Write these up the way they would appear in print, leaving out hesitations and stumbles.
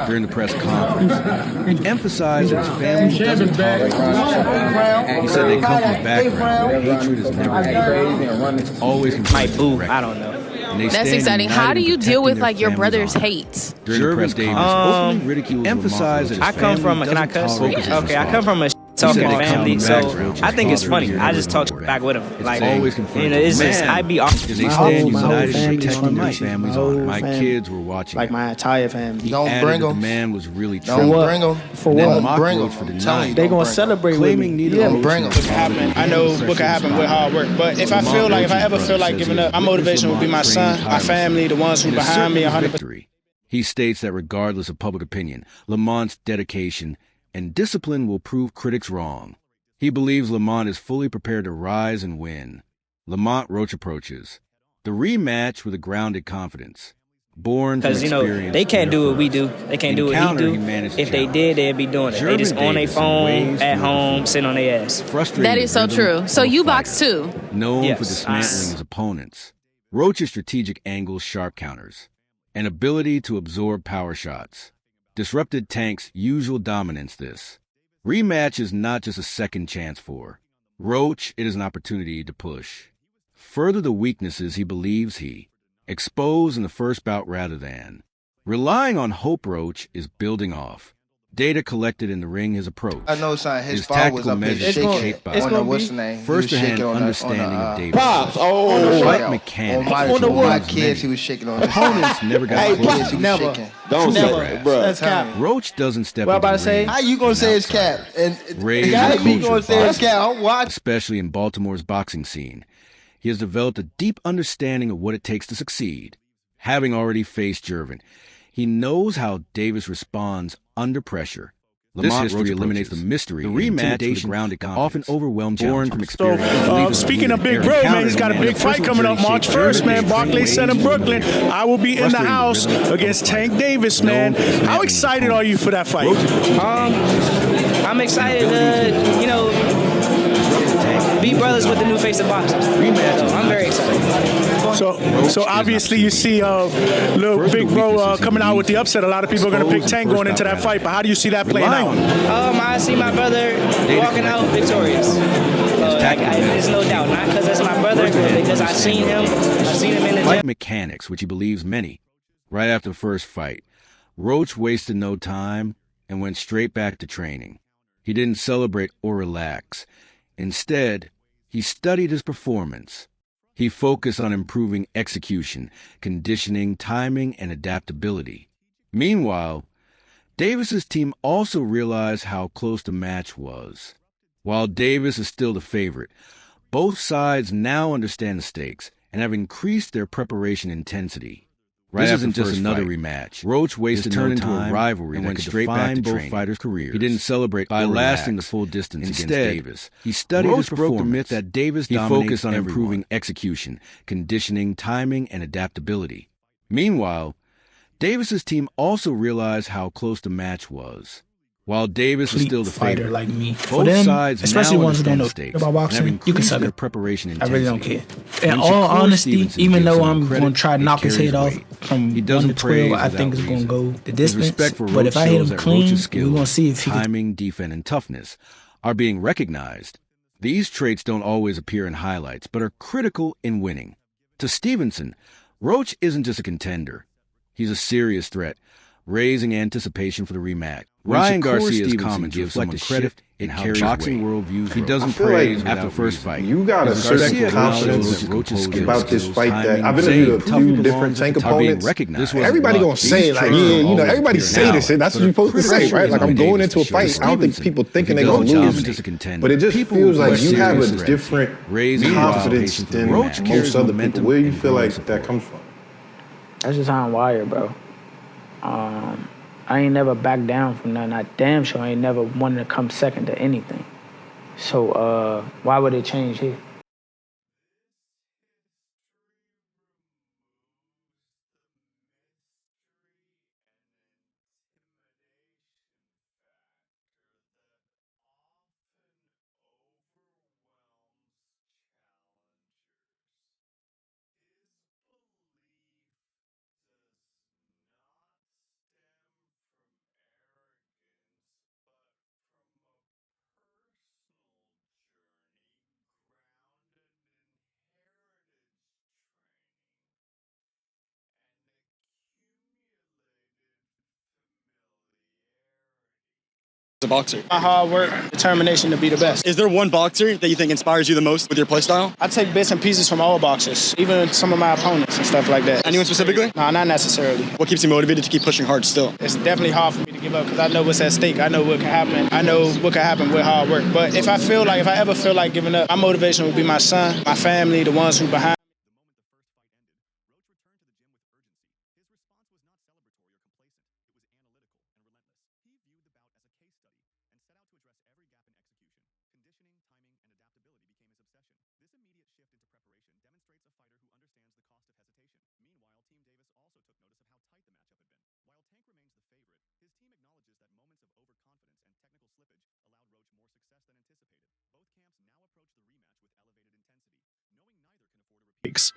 during the press conference. He emphasized that his family doesn't tolerate racism. He said they come from a background where hatred is never hated. It's always might boo. I don't know. That's exciting. How do you deal with like your brother's hate? During the press conference, openly emphasized that I come from. Can I cuss? Okay, I come from a talking family, so I think it's funny. I just talk back with him. Like, it's just I be off. They stand united in protecting their family's honor. My kids were watching. Like my entire family. Don't bring them. The man was really Don't bring them. For what? Lamont Roach for denying. They gonna celebrate claiming with me. Yeah, bring them. What can happen? I know what can happen with hard work. But if I ever feel like giving up, my motivation would be my son, my family, the ones who behind me 100%. He states that regardless of public opinion, Lamont's dedication and discipline will prove critics wrong. He believes Lamont is fully prepared to rise and win. Lamont Roach approaches the rematch with a grounded confidence. Born from experience, they can't do what we do. They can't do what he do. If they did, they'd be doing it. They just on their phone, at home, sitting on their ass. That is so true. So you box too. Known for dismantling his opponents. Roach's strategic angles, sharp counters, and ability to absorb power shots. Disrupted Tank's usual dominance this. Rematch is not just a second chance for Roach, it is an opportunity to push further the weaknesses he believes he exposed in the first bout rather than relying on hope. Roach is building off data collected in the ring. His approach, I know, son. His tactical measures shaped by first-hand understanding of Davis. Pops, fight mechanics. On my kids, he was shaking on his opponents never got close. Never. Don't say that, bro. That's cap. Roach doesn't step What into about the to say? ring. How you gonna say it's cap? And Raised how in you culture gonna say it's boxing, cap? I'm watching. especially in Baltimore's boxing scene. He has developed a deep understanding of what it takes to succeed. Having already faced Gervonta, he knows how Davis responds under pressure. This history eliminates the mystery, the rematch, grounded often overwhelmed born from experience. Speaking of Big Bro, man, he's got a big fight coming up March 1st, man. Barclays Center, Brooklyn. I will be in the house against Tank Davis, man. How excited are you for that fight? I'm excited to, be brothers with the new face of boxing. So I'm very excited. So obviously you see little Big Bro coming out with the upset. A lot of people are going to pick Tank going into that fight, but how do you see that playing out? I see my brother walking out victorious. There's no doubt. Not because that's my brother, but because I've seen him in the fight mechanics, which he believes many. Right after the first fight, Roach wasted no time and went straight back to training. He didn't celebrate or relax. Instead, he studied his performance. He focused on improving execution, conditioning, timing, and adaptability. Meanwhile, Davis's team also realized how close the match was. While Davis is still the favorite, both sides now understand the stakes and have increased their preparation intensity. This isn't just another rematch. Roach wasted no time into a rivalry and went straight back to both fighters' careers. He didn't celebrate by lasting the full distance against Davis. He studied his performance. Broke the myth that Davis dominates. He focused on improving execution, conditioning, timing, and adaptability. Meanwhile, Davis's team also realized how close the match was. While Davis is still the favorite, like me. Both sides especially now ones who don't understand know stakes about boxing, you can suck their it. preparation I intensity. really don't care. In all honesty, even though I'm going to try to knock his head off from 1 to 12, I think it's going to go the distance. But if I hit him clean, we're going to see if he can. Timing, defense, and toughness are being recognized. These traits don't always appear in highlights, but are critical in winning. To Stevenson, Roach isn't just a contender. He's a serious threat, raising anticipation for the rematch. Ryan Garcia's comments reflect the credit in how boxing world views. He doesn't praise after the first fight. You got a certain confidence about this fight that I've interviewed a few different Tank opponents. Everybody gonna say like, yeah, everybody say this shit. That's what you're supposed to say, right? Like I'm going into a fight. I don't think people thinking they're gonna lose, but it just feels like you have a different confidence than most other people. Where do you feel like that comes from? That's just how I'm wired, bro. I ain't never backed down from nothing. I damn sure I ain't never wanted to come second to anything. So why would it change here? a boxer? My hard work, determination to be the best. Is there one boxer that you think inspires you the most with your play style? I take bits and pieces from all boxers, even some of my opponents and stuff like that. Anyone specifically? No, not necessarily. What keeps you motivated to keep pushing hard still? It's definitely hard for me to give up because I know what's at stake. I know what can happen. I know what can happen with hard work. But if I ever feel like giving up, my motivation would be my son, my family, the ones who behind.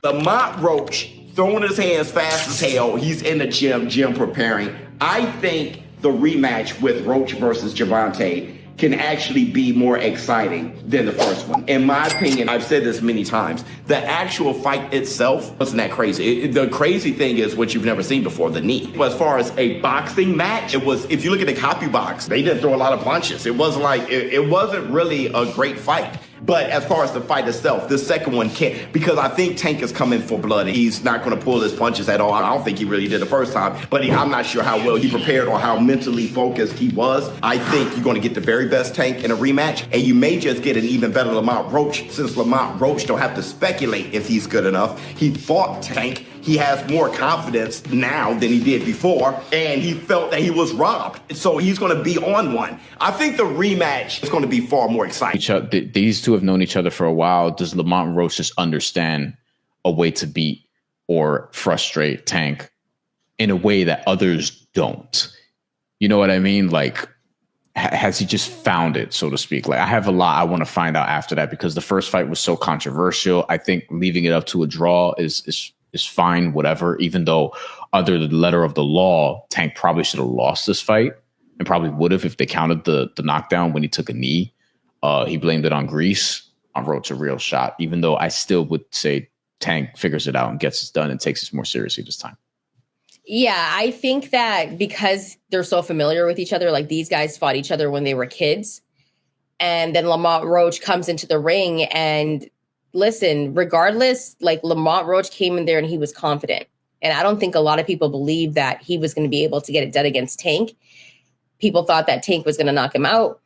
Lamont Roach throwing his hands fast as hell. He's in the gym preparing. I think the rematch with Roach versus Gervonta can actually be more exciting than the first one. In my opinion, I've said this many times, the actual fight itself wasn't that crazy. The crazy thing is what you've never seen before, the knee. As far as a boxing match, it was, if you look at the copy box, they didn't throw a lot of punches. It wasn't like, it wasn't really a great fight. But as far as the fight itself, the second one can't, because I think Tank is coming for blood. He's not going to pull his punches at all. I don't think he really did the first time, but I'm not sure how well he prepared or how mentally focused he was. I think you're going to get the very best Tank in a rematch, and you may just get an even better Lamont Roach, since Lamont Roach don't have to speculate if he's good enough. He fought Tank. He has more confidence now than he did before, and he felt that he was robbed. So he's going to be on one. I think the rematch is going to be far more exciting. These two have known each other for a while. Does Lamont Roach just understand a way to beat or frustrate Tank in a way that others don't? You know what I mean? Like, has he just found it, so to speak? Like, I have a lot I want to find out after that, because the first fight was so controversial. I think leaving it up to a draw is fine, whatever, even though under the letter of the law, Tank probably should have lost this fight, and probably would have if they counted the knockdown when he took a knee. He blamed it on Grease. On Roach a real shot, even though I still would say Tank figures it out and gets it done and takes it more seriously this time. Yeah, I think that because they're so familiar with each other, like these guys fought each other when they were kids, and then Lamont Roach comes into the ring, and listen, regardless, like Lamont Roach came in there and he was confident. And I don't think a lot of people believed that he was going to be able to get it done against Tank. People thought that Tank was going to knock him out.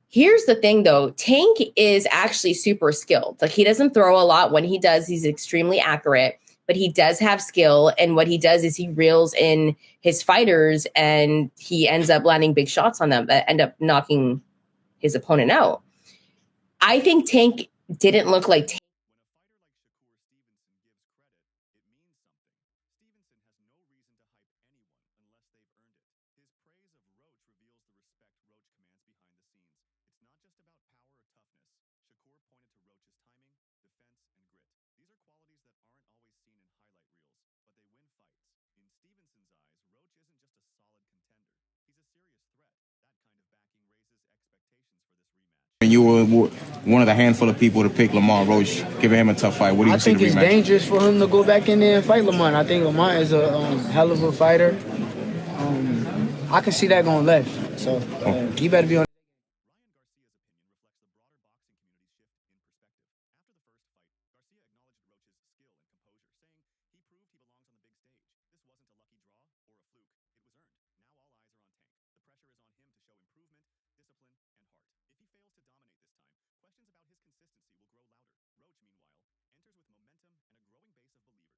Here's the thing, though. Tank is actually super skilled. Like, he doesn't throw a lot. When he does, he's extremely accurate, but he does have skill. And what he does is he reels in his fighters, and he ends up landing big shots on them that end up knocking his opponent out. I think Tank didn't look like Tank. And you were one of the handful of people to pick Lamont Roach, giving him a tough fight. What do you see the rematch? I think it's dangerous for him to go back in there and fight Lamont. I think Lamont is a hell of a fighter. I can see that going left. So he better be on.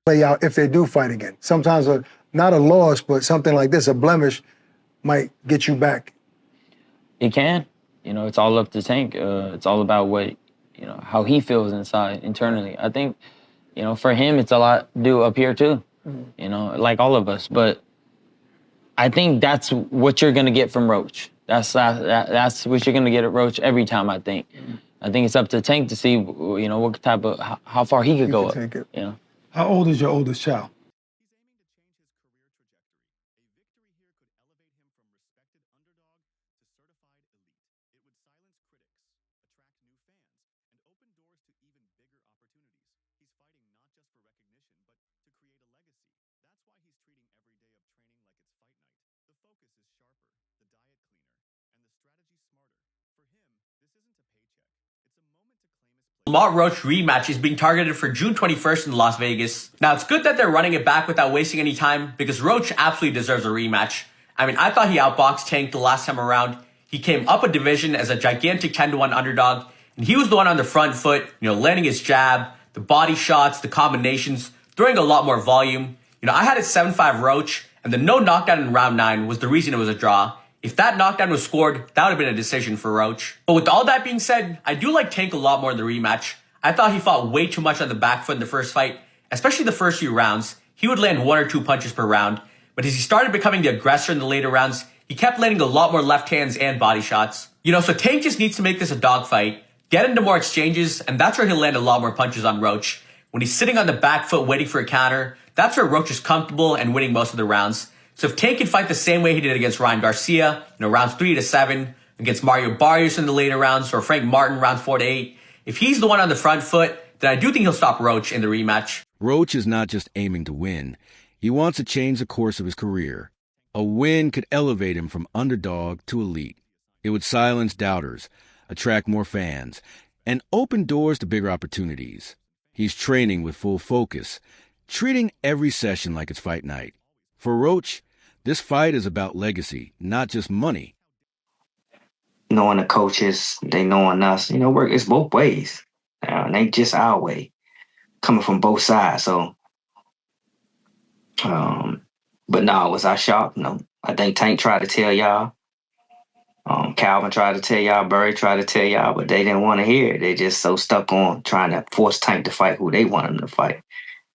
Play out if they do fight again. Sometimes not a loss, but something like this, a blemish, might get you back. It can. You know, it's all up to Tank. It's all about what, how he feels internally. I think, for him, it's a lot to do up here too. Like all of us. But I think that's what you're gonna get from Roach. That's what you're gonna get at Roach every time. I think. I think it's up to Tank to see, what type of how far he could go up. Take it. How old is your oldest child? Lamont Roach rematch is being targeted for June 21st in Las Vegas. Now, it's good that they're running it back without wasting any time because Roach absolutely deserves a rematch. I mean, I thought he outboxed Tank the last time around. He came up a division as a gigantic 10-1 underdog, and he was the one on the front foot, landing his jab, the body shots, the combinations, throwing a lot more volume. I had it 7-5 Roach, and the no knockdown in round 9 was the reason it was a draw. If that knockdown was scored, that would have been a decision for Roach. But with all that being said, I do like Tank a lot more in the rematch. I thought he fought way too much on the back foot in the first fight, especially the first few rounds. He would land 1 or 2 punches per round. But as he started becoming the aggressor in the later rounds, he kept landing a lot more left hands and body shots. So Tank just needs to make this a dogfight, get into more exchanges, and that's where he'll land a lot more punches on Roach. When he's sitting on the back foot waiting for a counter, that's where Roach is comfortable and winning most of the rounds. So if Tank can fight the same way he did against Ryan Garcia, rounds 3 to 7, against Mario Barrios in the later rounds, or Frank Martin rounds 4 to 8, if he's the one on the front foot, then I do think he'll stop Roach in the rematch. Roach is not just aiming to win. He wants to change the course of his career. A win could elevate him from underdog to elite. It would silence doubters, attract more fans, and open doors to bigger opportunities. He's training with full focus, treating every session like it's fight night. For Roach, this fight is about legacy, not just money. Knowing the coaches, they knowing us, work it's both ways. And they just our way, coming from both sides. So, but no, was I shocked? No. I think Tank tried to tell y'all. Calvin tried to tell y'all, Burry tried to tell y'all, but they didn't want to hear it. They just so stuck on trying to force Tank to fight who they want him to fight.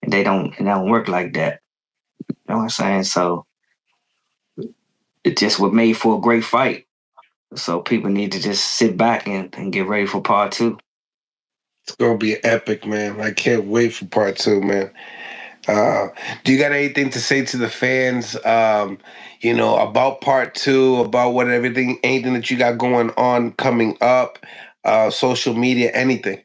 And it don't work like that. You know what I'm saying? So it just was made for a great fight. So people need to just sit back and get ready for part 2. It's going to be epic, man. I can't wait for part 2, man. Do you got anything to say to the fans, about part 2, about anything that you got going on coming up, social media, anything?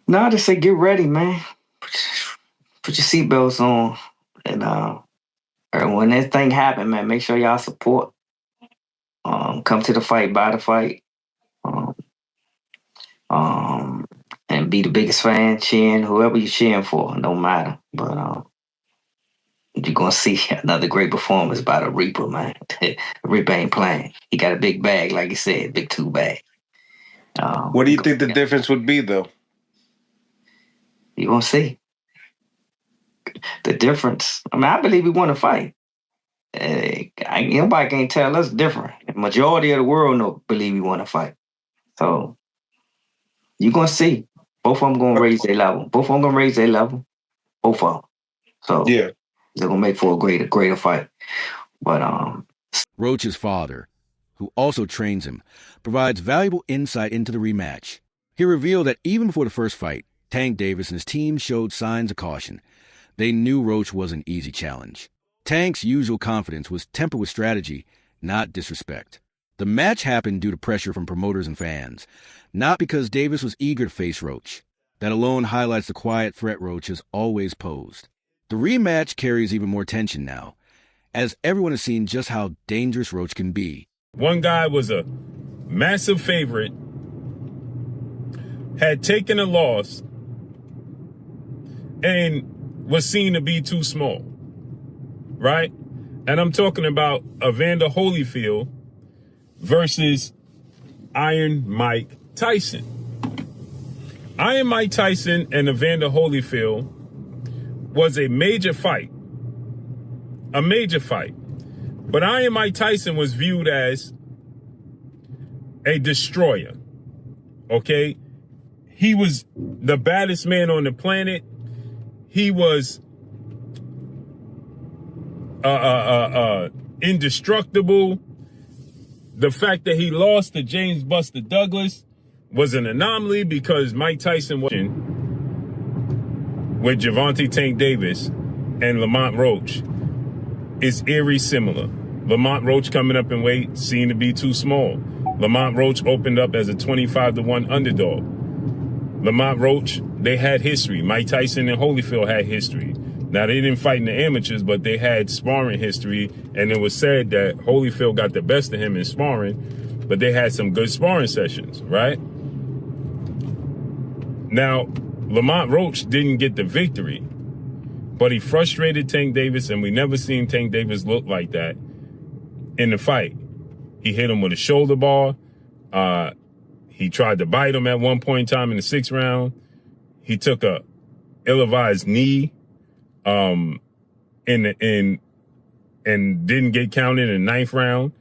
No, I just say get ready, man. Put your seatbelts on. And when this thing happen, man, make sure y'all support. Come to the fight, buy the fight. And be the biggest fan, cheering whoever you're cheering for, no matter. But you're going to see another great performance by the Reaper, man. The Reaper ain't playing. He got a big bag, like you said, big 2 bag. What do you think the difference would be, though? You're going to see. The difference, I believe we want to fight. Nobody can tell us different. The majority of the world believe we want to fight. So you're going to see. Both of them going to raise their level. Both of them. So yeah, they're going to make for a greater fight. But Roach's father, who also trains him, provides valuable insight into the rematch. He revealed that even before the first fight, Tank Davis and his team showed signs of caution. They knew Roach was an easy challenge. Tank's usual confidence was tempered with strategy, not disrespect. The match happened due to pressure from promoters and fans, not because Davis was eager to face Roach. That alone highlights the quiet threat Roach has always posed. The rematch carries even more tension now, as everyone has seen just how dangerous Roach can be. One guy was a massive favorite, had taken a loss, and was seen to be too small, right? And I'm talking about Evander Holyfield versus Iron Mike Tyson. Iron Mike Tyson and Evander Holyfield was a major fight. A major fight. But Iron Mike Tyson was viewed as a destroyer, okay? He was the baddest man on the planet. He was indestructible. The fact that he lost to James Buster Douglas was an anomaly because Mike Tyson was with Gervonta Tank Davis and Lamont Roach is eerie similar. Lamont Roach coming up in weight, seen to be too small. Lamont Roach opened up as a 25-1 underdog. Lamont Roach, they had history. Mike Tyson and Holyfield had history. Now, they didn't fight in the amateurs, but they had sparring history, and it was said that Holyfield got the best of him in sparring, but they had some good sparring sessions, right? Now, Lamont Roach didn't get the victory, but he frustrated Tank Davis, and we never seen Tank Davis look like that in the fight. He hit him with a shoulder bar. He tried to bite him at one point in time in the 6th round. He took a ill-advised knee and didn't get counted in the 9th round.